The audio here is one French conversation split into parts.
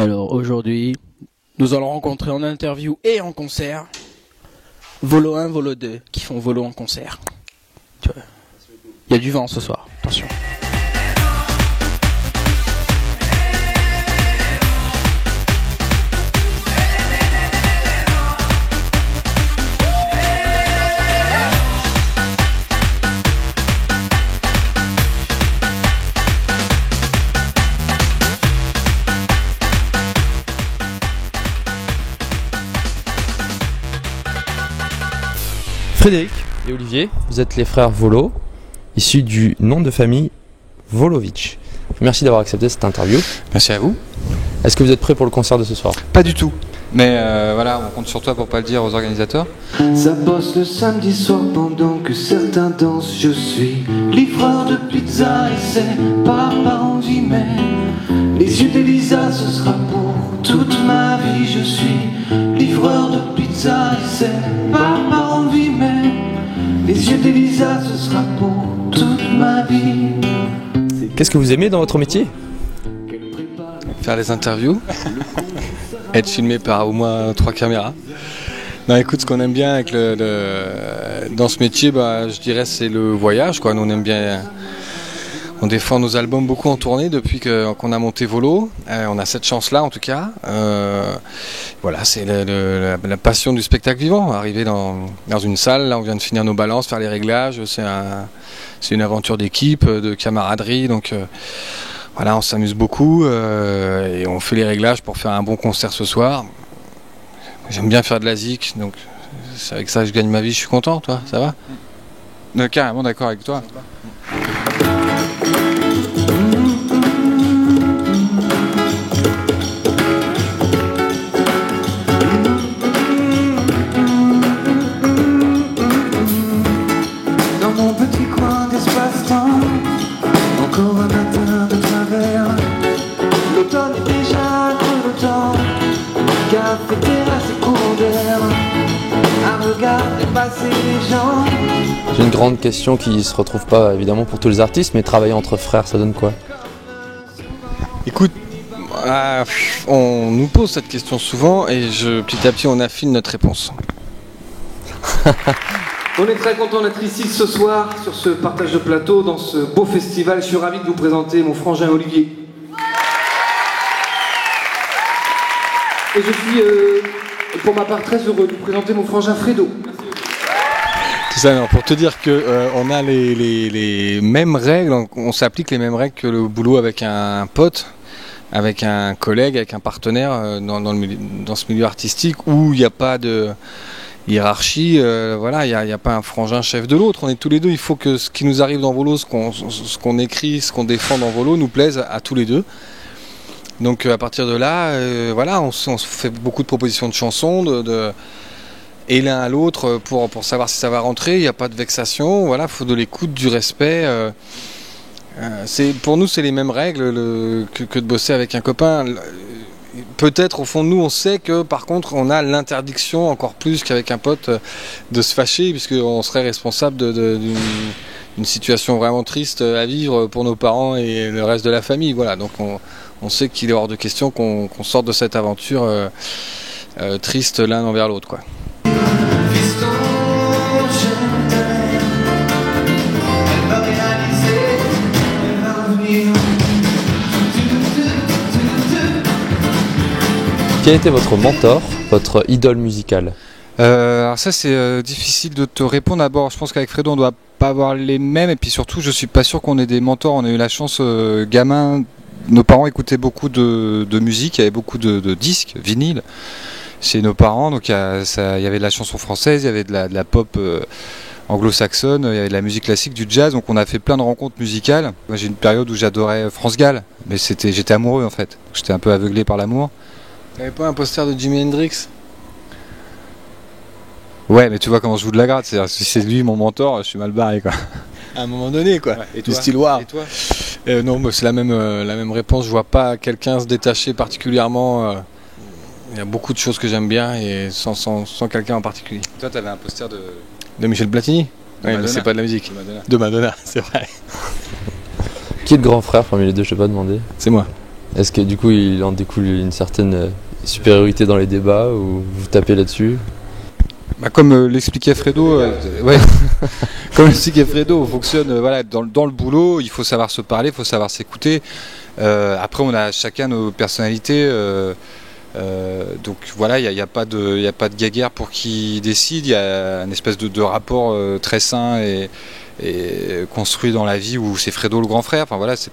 Alors aujourd'hui, nous allons rencontrer en interview et en concert Volo 1, Volo 2 qui font Volo en concert. Il y a du vent ce soir, attention. Frédéric et Olivier, vous êtes les frères Volo, issus du nom de famille Volovic. Merci d'avoir accepté cette interview. Merci à vous. Est-ce que vous êtes prêts pour le concert de ce soir? Pas du tout. Mais voilà, on compte sur toi pour pas le dire aux organisateurs. Ça bosse le samedi soir pendant que certains dansent. Je suis livreur de pizza et c'est pas par envie, mais les yeux d'Elisa, ce sera pour toute ma vie. Je suis livreur de pizza et c'est pas par envie, mais les yeux d'Elisa, ce sera pour toute ma vie. Qu'est-ce que vous aimez dans votre métier? Faire les interviews, être filmé par au moins 3 caméras. Non, écoute, ce qu'on aime bien avec dans ce métier, je dirais c'est le voyage, quoi. Nous on aime bien, on défend nos albums beaucoup en tournée depuis qu'on a monté Volo. On a cette chance-là en tout cas. Voilà, c'est la passion du spectacle vivant. Arriver dans une salle, là on vient de finir nos balances, faire les réglages, c'est une aventure d'équipe, de camaraderie, donc voilà, on s'amuse beaucoup et on fait les réglages pour faire un bon concert ce soir. J'aime bien faire de la zik, donc c'est avec ça que je gagne ma vie, je suis content, toi, ça va? Carrément d'accord avec toi. Dans mon petit coin d'espace-temps, encore un matin de travers. L'automne est déjà creux le temps. Café, terrasse et courant d'air. Un regard dépasser les gens. J'ai une grande question qui se retrouve pas évidemment pour tous les artistes, mais travailler entre frères, ça donne quoi? Écoute, on nous pose cette question souvent et petit à petit on affine notre réponse. On est très content d'être ici ce soir, sur ce partage de plateau, dans ce beau festival. Je suis ravi de vous présenter mon frangin Olivier. Et je suis, pour ma part, très heureux de vous présenter mon frangin Fredo. C'est ça, non, pour te dire que on a les mêmes règles, on s'applique les mêmes règles que le boulot avec un pote, avec un collègue, avec un partenaire dans ce milieu artistique où il n'y a pas de hiérarchie, voilà, il n'y a pas un frangin chef de l'autre, on est tous les deux, il faut que ce qui nous arrive dans Volo, ce qu'on écrit, ce qu'on défend dans Volo nous plaise à tous les deux. Donc à partir de là, voilà, on se fait beaucoup de propositions de chansons, et l'un à l'autre pour savoir si ça va rentrer, il n'y a pas de vexation, voilà, il faut de l'écoute, du respect. Pour nous c'est les mêmes règles que de bosser avec un copain. Peut-être au fond de nous on sait que par contre on a l'interdiction encore plus qu'avec un pote de se fâcher puisqu'on serait responsable d'une situation vraiment triste à vivre pour nos parents et le reste de la famille. Voilà, donc on sait qu'il est hors de question qu'on sorte de cette aventure triste l'un envers l'autre, quoi. Quel était votre mentor, votre idole musicale? Alors ça c'est difficile de te répondre. D'abord je pense qu'avec Fredo on doit pas avoir les mêmes et puis surtout je suis pas sûr qu'on ait des mentors. On a eu la chance, gamin, nos parents écoutaient beaucoup de musique, il y avait beaucoup de disques, vinyles chez nos parents, donc il y avait de la chanson française, il y avait de la pop anglo-saxonne, il y avait de la musique classique, du jazz, donc on a fait plein de rencontres musicales. Moi j'ai une période où j'adorais France Gall, mais j'étais amoureux en fait, j'étais un peu aveuglé par l'amour. T'avais pas un poster de Jimi Hendrix? Ouais, mais tu vois comment je joue de la gratte, c'est-à-dire si c'est lui mon mentor, je suis mal barré, quoi. À un moment donné, quoi. Ouais, et toi, du style war. Et toi? Non, c'est la même réponse. Je vois pas quelqu'un se détacher particulièrement. Il y a beaucoup de choses que j'aime bien et sans quelqu'un en particulier. Toi, t'avais un poster de Michel Platini? Oui, mais c'est pas de la musique. De Madonna, c'est vrai. Qui est le grand frère parmi les deux, je sais pas demander? C'est moi. Est-ce que du coup il en découle une certaine supériorité dans les débats ou vous tapez là-dessus? Bah, comme l'expliquait Fredo, ouais. Comme l'expliquait Fredo, on fonctionne voilà, dans le boulot, il faut savoir se parler, il faut savoir s'écouter. Après on a chacun nos personnalités, donc voilà, il n'y a pas de guéguerre pour qui décide, il y a une espèce de rapport très sain et construit dans la vie où c'est Fredo le grand frère. Enfin voilà, c'est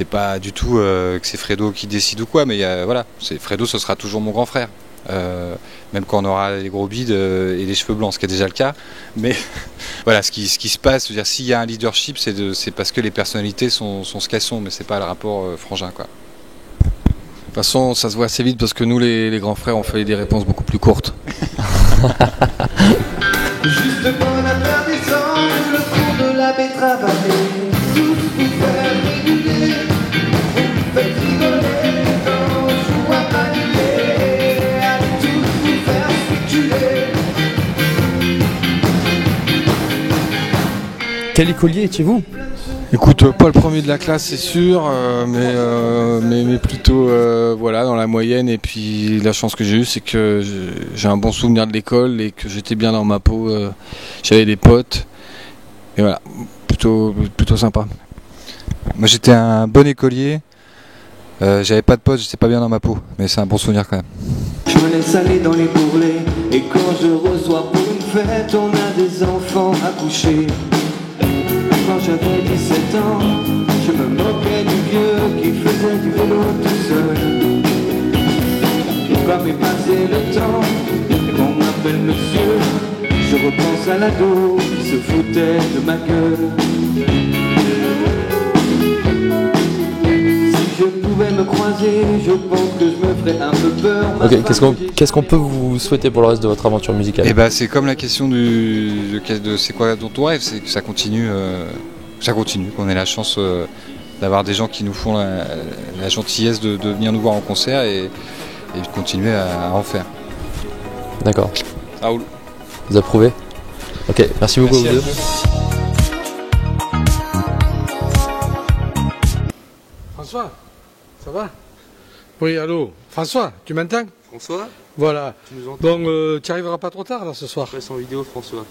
pas du tout que c'est Fredo qui décide ou quoi, mais voilà, c'est Fredo, ce sera toujours mon grand frère. Même quand on aura les gros bides et les cheveux blancs, ce qui est déjà le cas. Mais voilà, ce qui se passe, c'est-à-dire s'il y a un leadership, c'est parce que les personnalités sont ce qu'elles sont, mais c'est pas le rapport frangin, quoi. De toute façon, ça se voit assez vite parce que nous, les grands frères, on fait des réponses beaucoup plus courtes. Juste pour la perdison, le cours de la betterave allait tout vous faire rigoler, vous faites rigoler quand on joue à panier, allez tout vous faire spéculer. Quel écolier étiez-vous? Écoute, pas le premier de la classe, c'est sûr, mais plutôt voilà, dans la moyenne. Et puis la chance que j'ai eue, c'est que j'ai un bon souvenir de l'école et que j'étais bien dans ma peau. J'avais des potes. Et voilà, plutôt sympa. Moi j'étais un bon écolier. J'avais pas de potes, j'étais pas bien dans ma peau. Mais c'est un bon souvenir quand même. Je me laisse aller dans les bourrelets, et quand je reçois pour une fête, on a des enfants à coucher. Quand j'avais 17 ans, je me moquais du vieux qui faisait du vélo tout seul. Et comme est passé le temps, et qu'on m'appelle monsieur, je repense à l'ado qui se foutait de ma gueule. Si je pouvais me croiser, je pense que je me ferais un peu peur. Ok, qu'est-ce qu'on peut vous souhaiter pour le reste de votre aventure musicale? Et bah c'est comme la question de c'est quoi dont on rêve, c'est que ça continue, qu'on ait la chance d'avoir des gens qui nous font la gentillesse de venir nous voir en concert et de continuer à en faire. D'accord. Ça roule. Vous approuvez? Ok, merci beaucoup. Merci à vous deux. François, ça va? Oui, allô? François, tu m'entends? François, Voilà. tu nous entends? Bon, tu arriveras pas trop tard là ce soir. Je passe en vidéo, François.